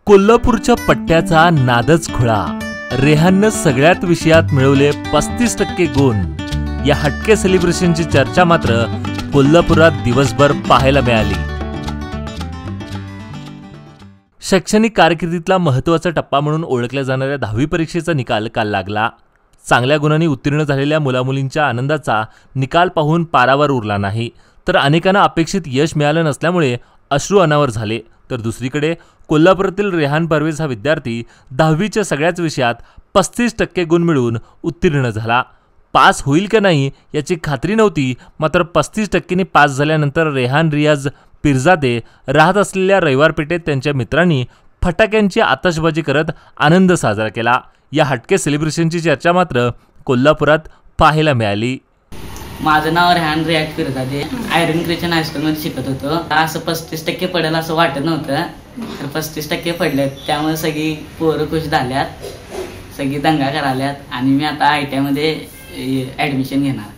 कोल्हापूरच्या पट्ट्याचा नादच खुळा. रेहाननं सगळ्यात विषयात मिळवले 35% गुण. या हटके सेलिब्रेशनची चर्चा मात्र कोल्हापुरात दिवसभर पाहायला मिळाली. शैक्षणिक कारकिर्दीतला महत्त्वाचा टप्पा म्हणून ओळखल्या जाणाऱ्या 10वी परीक्षेचा निकाल काल लागला. चांगल्या गुणांनी उत्तीर्ण झालेल्या मुलामुलींच्या आनंदाचा निकाल पाहून पारावर उरला नाही, तर अनेकांना अपेक्षित यश मिळालं नसल्यामुळे अश्रू अनावर झाले. तर दुसरीकडे कोल्हापुरातील रेहान परवेज हा विद्यार्थी 10वीच्या सगळ्याच विषयात 35% गुण मिळवून उत्तीर्ण झाला. पास होईल का नाही याची खात्री नव्हती, मात्र 35%नी पास झाल्यानंतर रेहान रियाज पिरजादे राहत असलेल्या रविवार पेठेत त्यांच्या मित्रांनी फटाक्यांची आतषबाजी करत आनंद साजरा केला. या हटके सेलिब्रेशनची चर्चा मात्र कोल्हापुरात पाहायला मिळाली. माझं नाव रेहान रियाज पिरजादे. आयरन ख्रिश्चन हायस्कूलमध्ये शिकत होतो. असं 35% पडेल असं वाटत नव्हतं, तर 35% पडलेत. त्यामुळे सगळी पोरं खुश झाल्यात, सगळी दंगा कराल्यात आणि मी आता ITI मध्ये ॲडमिशन घेणार.